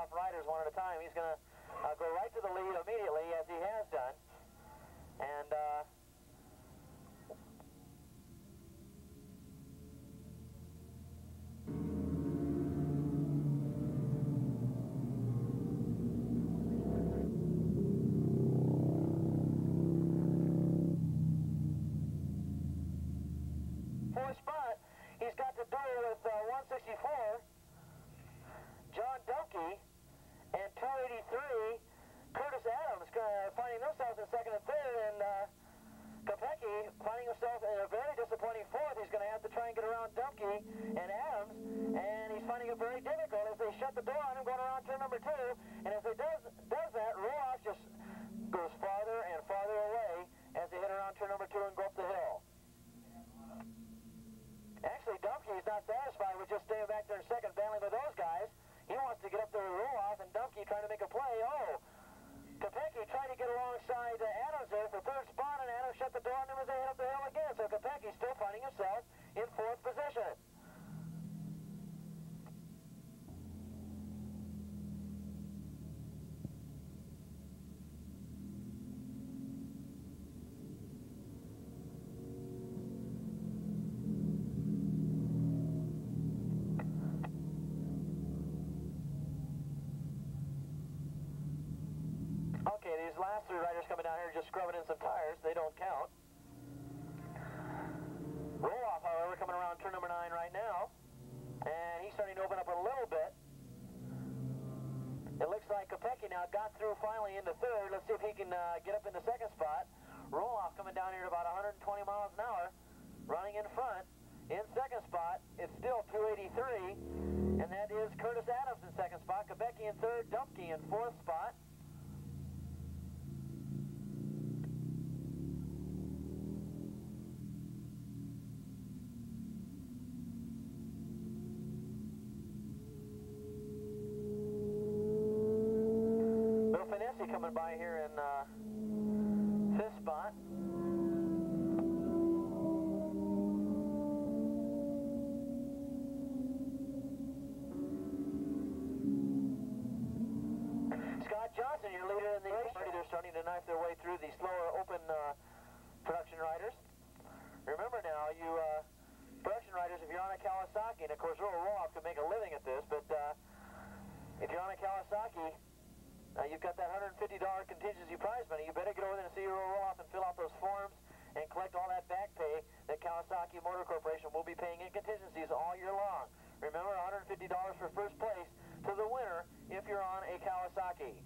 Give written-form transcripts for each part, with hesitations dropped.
off riders one at a time. He's going to go right to the lead immediately, as he has done. And fourth spot, he's got to duel with 164, John Dunkey, and 283, Curtis Adams, finding themselves in second and third, and Kopecky finding himself in a very disappointing fourth. He's going to have to try and get around Dunkey and Adams, and he's finding it very difficult as they shut the door on him going around turn number 2, and as he does that, Roloff just goes farther and farther away as they hit around turn number 2 and go up the hill. Actually, Dunkey is not satisfied with just staying back there in second, battling with those guys. He wants to get up there with Roloff, and Dunkey trying to make a play. Oh, Kopecky tried to get alongside Adams there for third spot, and Adams shut the door on him as they hit up the hill again. So Kopecky's still finding himself in fourth position. Okay, these last three riders coming down here are just scrubbing in some tires. They don't count. Roloff, however, coming around turn number 9 right now. And he's starting to open up a little bit. It looks like Kopecky now got through finally into third. Let's see if he can get up in the second spot. Roloff coming down here at about 120 miles an hour, running in front. In second spot, it's still 283, and that is Curtis Adams in second spot. Kopecky in third, Dumpke in fourth spot. Coming by here in fifth spot. Scott Johnson, your leader in the race. They're starting to knife their way through the slower open production riders. Remember now, you production riders, if you're on a Kawasaki, and of course Roloff can make a living at this, but if you're on a Kawasaki, you've got that $150 contingency prize money. You better get over there and see your Roloff and fill out those forms and collect all that back pay that Kawasaki Motor Corporation will be paying in contingencies all year long. Remember, $150 for first place to the winner if you're on a Kawasaki.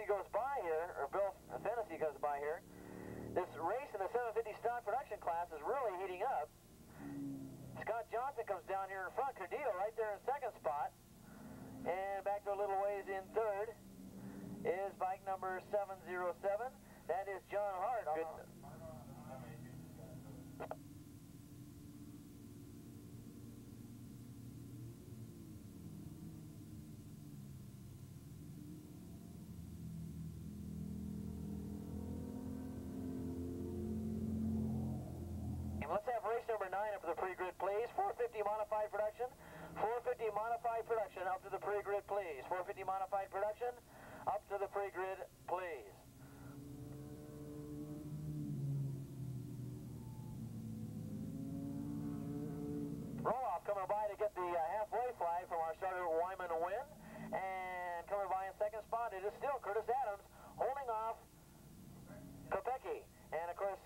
Goes by here, or Bill Fennessy goes by here. This race in the 750 stock production class is really heating up. Scott Johnson comes down here in front. Cardillo right there in second spot. And back to a little ways in third is bike number 707. That is John Hart. Let's have race number 9 up to the pre-grid, please. 450 modified production. 450 modified production up to the pre-grid, please. 450 modified production up to the pre-grid, please. Roloff coming by to get the halfway flag from our starter Wyman Wynn. And coming by in second spot, it is still Curtis Adams holding off Kopecky. And of course,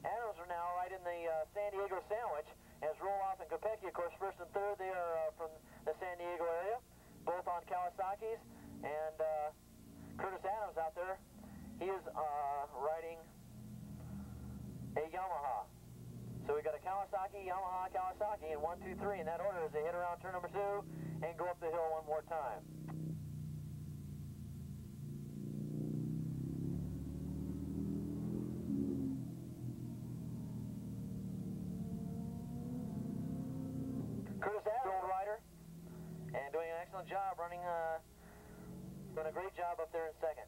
Adams are now right in the San Diego sandwich, as Roloff and Kopecky, of course, first and third. They are from the San Diego area, both on Kawasaki's, and Curtis Adams out there, he is riding a Yamaha. So we got a Kawasaki, Yamaha, Kawasaki in 1, 2, 3 in that order as they hit around turn number 2 and go up the hill one more time. Curtis Adams, old rider, and doing an excellent job running, doing a great job up there in second.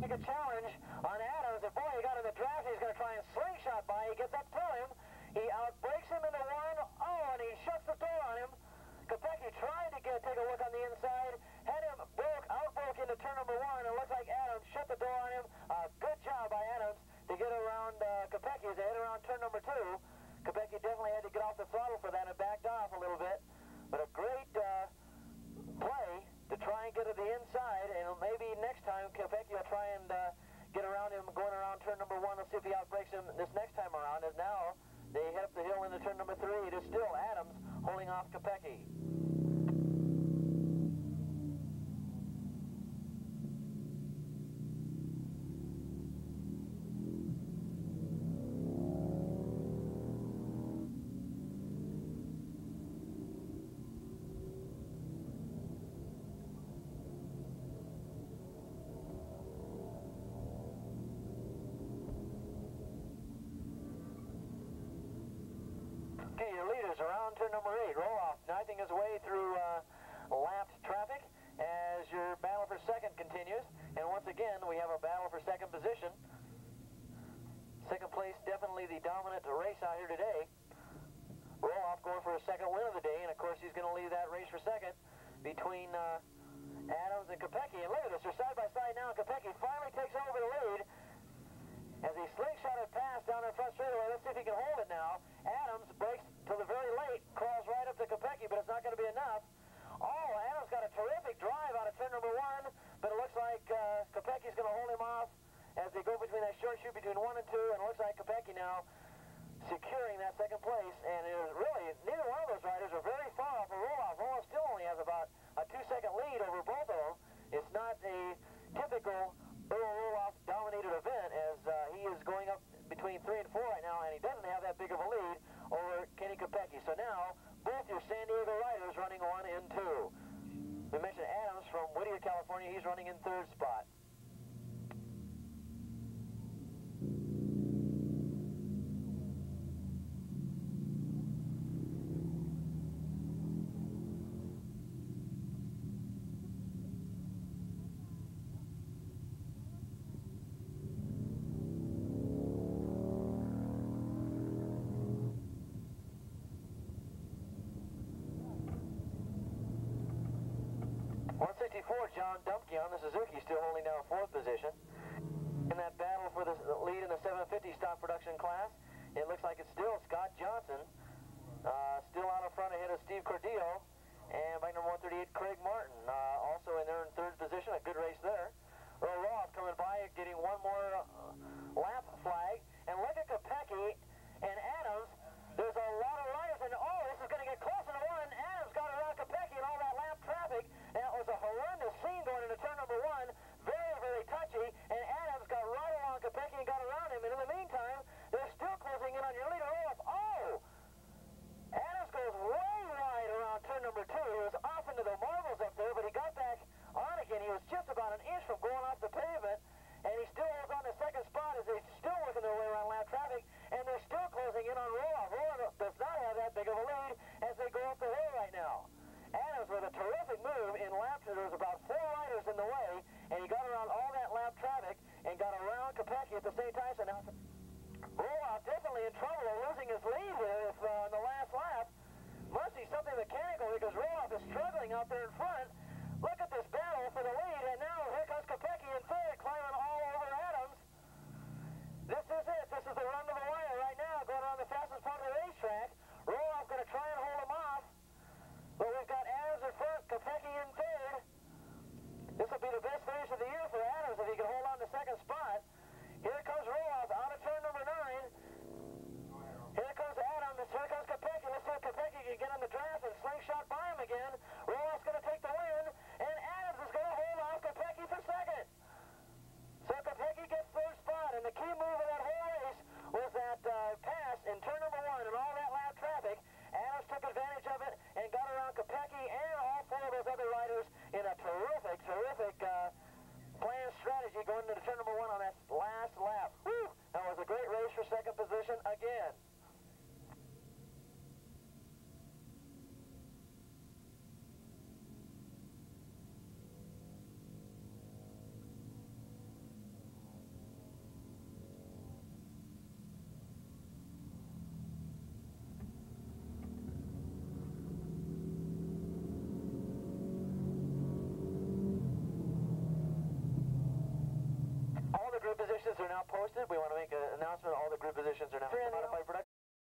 A challenge on Adams, and boy, he got in the draft. He's going to try and slingshot by. He gets up to him. He outbreaks him into one. Oh, and he shuts the door on him. Kopecky tried to take a look on the inside, had him outbroke into turn number 1, and it looks like Adams shut the door on him. Good job by Adams to get around Kopecky as they hit around turn number 2. Kopecky definitely had to get off the throttle for that and backed off a little bit, but a great play to try and get to the inside, and maybe next time Kopecky will try and get around him going around turn number 1. Let's see if he outbreaks him this next time around, as now they head up the hill into turn number 3. It is still Adams holding off Kopecky. Okay, your leaders around turn number 8. Roloff knifing his way through lapped traffic as your battle for second continues. And once again, we have a battle for second position. Second place, definitely the dominant race out here today. Roloff going for a second win of the day, and of course he's going to leave that race for second between Adams and Kopecky. And look at this, they're side by side now. Kopecky finally takes over the lead as he slingshotted past down the front straightaway. Let's see if he can hold it now. Adams breaks till the very late, crawls right up to Kopecky, but it's not going to be enough. Oh, Adams got a terrific drive out of turn number 1, but it looks like Kopecky's going to hold him off as they go between that short chute between 1 and 2, and it looks like Kopecky now securing that second place. And it was really, neither one of those riders are very far off of Roloff. Roloff still only has about a 2-second lead over both of them. It's not a typical Earl Roloff dominated event, as he is going up between 3 and 4 right now, and he doesn't have that big of a lead over Kenny Kopecky. So now, both your San Diego riders running 1 and 2. We mentioned Adams from Whittier, California. He's running in 3rd spot. John Dumpke on the Suzuki, still holding down 4th position. In that battle for the lead in the 750 stock production class, it looks like it's still Scott Johnson, still out in front ahead of Steve Cordillo, and bike number 138, Craig Martin, also in there in 3rd position. A good race there. Earl Roth coming by, getting one more lap flag, and look at Kopecky and Adams. There's a lot of riders, and oh, this is going to get closer to 1. Adams got around Kopecky and all that lap traffic. That was a horrendous scene going into turn number 1. Very, very touchy. And Adams got right along Kopecky and got around him. And in the meantime, they're still closing in on your leader, Roloff. Oh! Adams goes way wide around turn number 2. He was off into the marbles up there, but he got back on again. He was just about an inch from going off the pavement. And he still holds on to 2nd spot as they're still working their way around lap traffic. And they're still closing in on Roloff. Roloff does not have that big of a lead as they go up the hill right now. Adams with a terrific move in lap 2. There was about 4 riders in the way, and he got around all that lap traffic and got around Kopecky at the same time. So now Roloff definitely in trouble of losing his lead here if, in the last lap. Must be something mechanical because Roloff is struggling out there in front. Look at this battle for the lead, and now here comes Kopecky in 3rd, climbing all over Adams. This is it. This is the run to the wire right now, going around the fastest part of the racetrack. Roloff going to try and hold him off. But we've got Adams in front, Kopecky in 3rd. race for second position again. All the group positions are now posted. We want to make an announcement. All the group positions are now modified production.